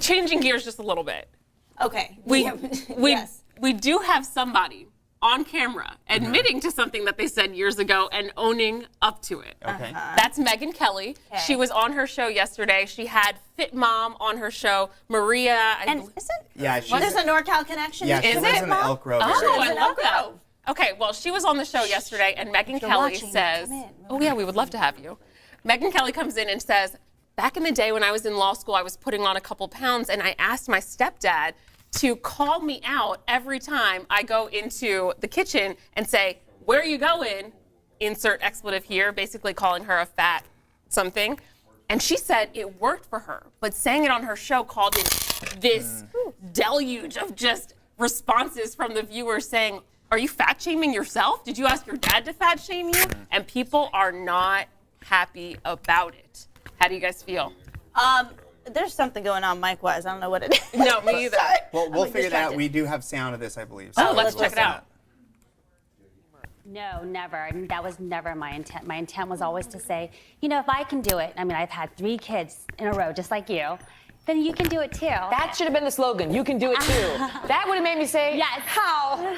changing gears just a little bit. Okay. Yes. We do have somebody on camera admitting to something that they said years ago and owning up to it. Okay. That's Megyn Kelly. Okay. She was on her show yesterday. She had Fit Mom on her show. Maria. And is it? Yeah, There's a NorCal connection. Yeah, she Is lives it? in the Elk Grove Oh, area. I in love Elk that. Grove. Okay, well, she was on the show yesterday, and Megyn you're Kelly watching, says, come in. oh yeah, we would love to have you. Megyn Kelly comes in and says, back in the day when I was in law school, I was putting on a couple pounds, and I asked my stepdad to call me out every time I go into the kitchen and say, where are you going? Insert expletive here, basically calling her a fat something. And she said it worked for her, but saying it on her show called in this deluge of just responses from the viewers saying, are you fat shaming yourself? Did you ask your dad to fat shame you? And people are not happy about it. How do you guys feel? There's something going on mic-wise. I don't know what it is. No, me either. Well, we'll like figure that out. distracted. We do have sound of this, I believe. Oh, let's we'll check it out. No, never. I mean, that was never my intent. My intent was always to say, you know, if I can do it, I mean, I've had 3 kids in a row, just like you, then you can do it too. That should have been the slogan. You can do it too. That would have made me say, Yes. How?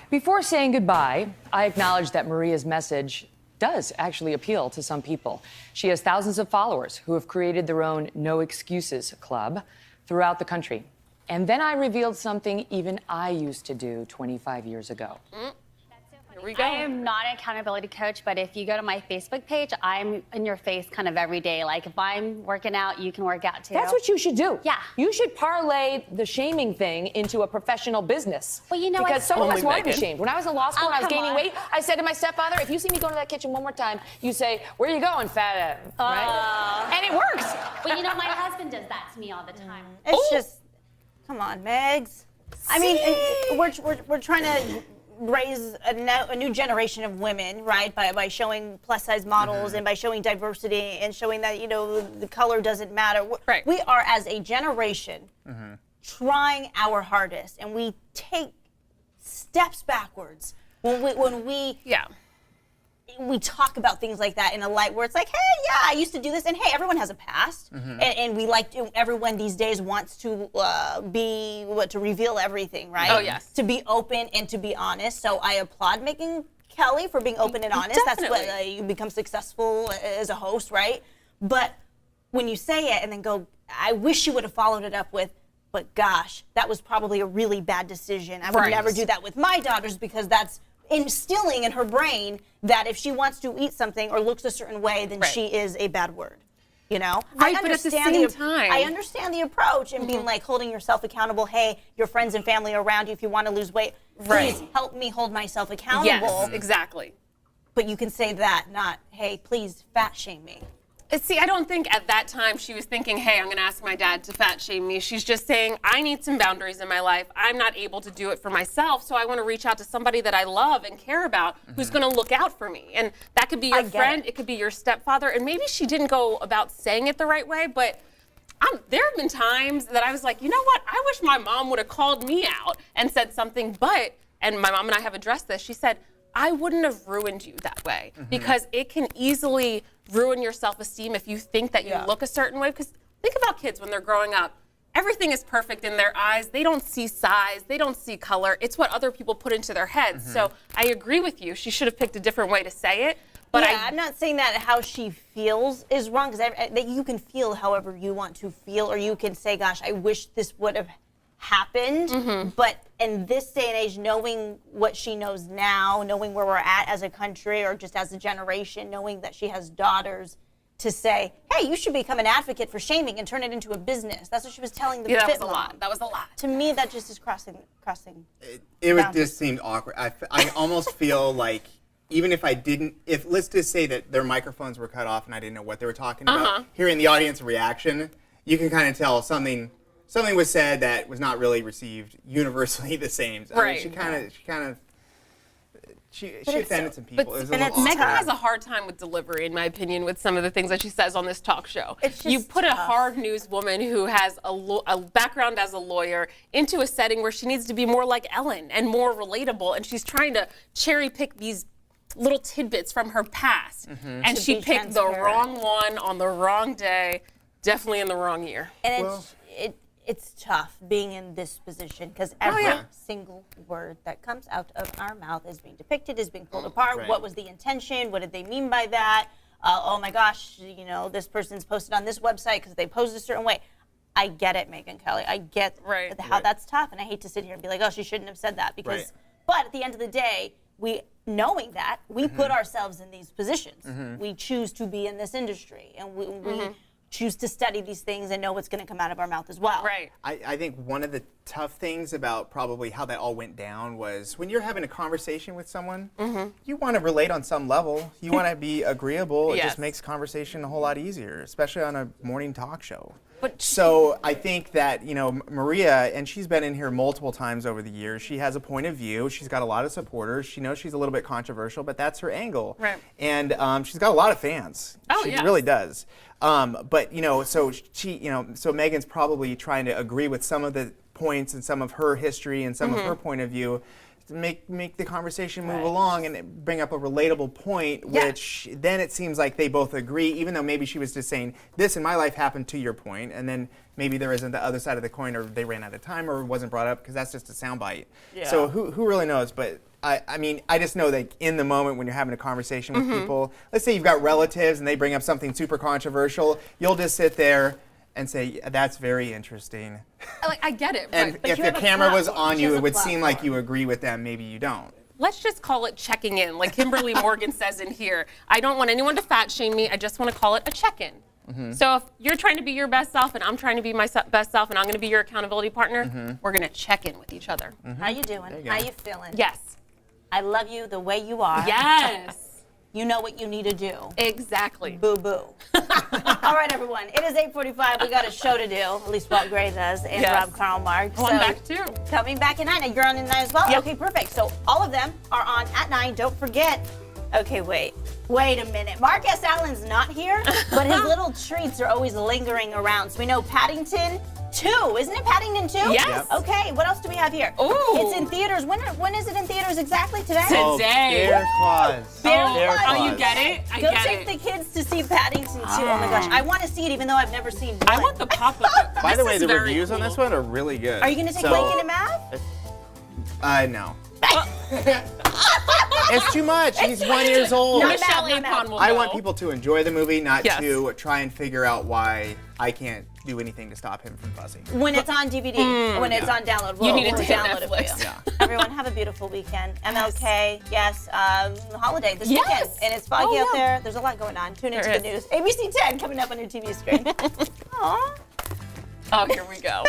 Before saying goodbye, I acknowledge that Maria's message does actually appeal to some people. She has thousands of followers who have created their own No Excuses club throughout the country. And then I revealed something even I used to do 25 years ago. Here we go. I am not an accountability coach, but if you go to my Facebook page, I'm in your face kind of every day. Like if I'm working out, you can work out too. That's what you should do. Yeah. You should parlay the shaming thing into a professional business. Well, you know, because some of us Only want to be Megyn. shamed. When I was in law school and I was come gaining on. weight, I said to my stepfather, if you see me go to that kitchen one more time, you say, where are you going, fat ass? Right? And it works. Well, you know, my husband does that to me all the time. It's just, come on, Megs. I mean, we're trying to raise a new generation of women, right? By showing plus size models and by showing diversity and showing that, you know, the color doesn't matter. Right. We are, as a generation, trying our hardest, and we take steps backwards when we talk about things like that in a light where it's like, hey, yeah, I used to do this, and hey, everyone has a past, and we like everyone these days wants to to reveal everything, right? Oh, yes. To be open and to be honest. So I applaud Megyn Kelly for being open and honest. Definitely. That's what you become successful as a host, right? But when you say it and then go, I wish you would have followed it up with, but gosh, that was probably a really bad decision. I would Right. never do that with my daughters because that's instilling in her brain that if she wants to eat something or looks a certain way, then Right. she is a bad word. You know? Right, but at the same time- I understand the approach and being like holding yourself accountable. Hey, your friends and family are around you if you want to lose weight. Right. Please help me hold myself accountable. Yes, exactly. But you can say that, not, hey, please fat shame me. See, I don't think at that time she was thinking, hey, I'm going to ask my dad to fat shame me. She's just saying, I need some boundaries in my life. I'm not able to do it for myself, so I want to reach out to somebody that I love and care about who's going to look out for me. And that could be your friend, it could be your stepfather, and maybe she didn't go about saying it the right way, but there have been times that I was like, you know what? I wish my mom would have called me out and said something, and my mom and I have addressed this, she said, I wouldn't have ruined you that way because it can easily ruin your self-esteem if you think that you look a certain way. Because think about kids when they're growing up. Everything is perfect in their eyes. They don't see size. They don't see color. It's what other people put into their heads. So I agree with you. She should have picked a different way to say it. But I'm not saying that how she feels is wrong, because that you can feel however you want to feel, or you can say, gosh, I wish this would have happened. But in this day and age, knowing what she knows now, knowing where we're at as a country or just as a generation, knowing that she has daughters, to say, hey, you should become an advocate for shaming and turn it into a business. That's what she was telling the that fit was a mom. lot. That was a lot. To me, that just is crossing. It was, boundaries. just seemed awkward. I almost feel like even if I didn't, if let's just say that their microphones were cut off and I didn't know what they were talking about, hearing the audience reaction, you can kind of tell something was said that was not really received universally the same. I Right. mean, she offended some people. But It was a little Megyn awkward. has a hard time with delivery, in my opinion, with some of the things that she says on this talk show. It's You just put a tough. hard news woman who has a background as a lawyer into a setting where she needs to be more like Ellen and more relatable, and she's trying to cherry pick these little tidbits from her past. And To she be picked the transparent. wrong one on the wrong day. definitely in the wrong year. And Well- it's tough being in this position because every yeah. single word that comes out of our mouth is being depicted, is being pulled apart. Right. What was the intention? What did they mean by that? Oh my gosh, this person's posted on this website because they posed a certain way. I get it, Megyn Kelly. I get Right. how that's tough, and I hate to sit here and be like, oh, she shouldn't have said that because. Right. But at the end of the day, knowing that, we put ourselves in these positions. We choose to be in this industry, and we choose to study these things and know what's going to come out of our mouth as well. Right. I think one of the tough things about probably how that all went down was when you're having a conversation with someone, you want to relate on some level. You want to be agreeable. It Yes. just makes conversation a whole lot easier, especially on a morning talk show. But So I think that, Maria, and she's been in here multiple times over the years, she has a point of view. She's got a lot of supporters. She knows she's a little bit controversial, but that's her angle. Right. And she's got a lot of fans. Oh, she yes. really does. But, so so Megan's probably trying to agree with some of the points and some of her history and some of her point of view to make the conversation move along and bring up a relatable point, which then it seems like they both agree, even though maybe she was just saying, this in my life happened to your point, and then maybe there isn't the other side of the coin, or they ran out of time, or wasn't brought up, because that's just a soundbite. So who really knows? But I mean, I just know that in the moment when you're having a conversation with people, let's say you've got relatives and they bring up something super controversial, you'll just sit there and say, that's very interesting. I get it. And Right. if you the have a camera was platform. on She you, has it a would seem like platform. you agree with them, maybe you don't. Let's just call it checking in, like Kimberly Morgan says in here. I don't want anyone to fat shame me. I just want to call it a check-in. So if you're trying to be your best self and I'm trying to be my best self and I'm going to be your accountability partner, we're going to check in with each other. How you doing? you go. How you feeling? Yes. I love you the way you are. Yes. You know what you need to do. Exactly. Boo boo. All right, everyone. It is 8:45. We got a show to do. At least Walt Gray does, and Yes. Rob Karl Mark. Oh, I'm back too. Coming back at 9. You're on at 9 as well? Yep. Okay, perfect. So all of them are on at 9. Don't forget. Okay, wait a minute. Mark S. Allen's not here, but his little treats are always lingering around. So we know Paddington 2. Isn't it Paddington 2? Yes. Yep. Okay, what else do we have here? Ooh. It's in theaters. When is it in theaters exactly today? Oh, Today. Bear claws. Bear Oh, claws. oh, you get it? I Go get take it. the kids to see Paddington 2. Oh my gosh, I want to see it even though I've never seen one. I want the pop-up. By the way, is the very reviews on cool. this one are really good. Are you going to take So- Lincoln and Math? No. It's too much. He's 1 year old. Not Michelle Matt, not Apon Matt. will I know. want people to enjoy the movie, not Yes. to try and figure out why I can't do anything to stop him from fussing. When it's on DVD, when it's on download, we'll, You need it we'll to hit download it for Netflix. you. Yeah. Everyone, have a beautiful weekend. MLK, yes, holiday this Yes. weekend. And it's foggy Oh, out yeah. there. There's a lot going on. Tune into There the is. news. ABC 10 coming up on your TV screen. Aww. Oh, here we go.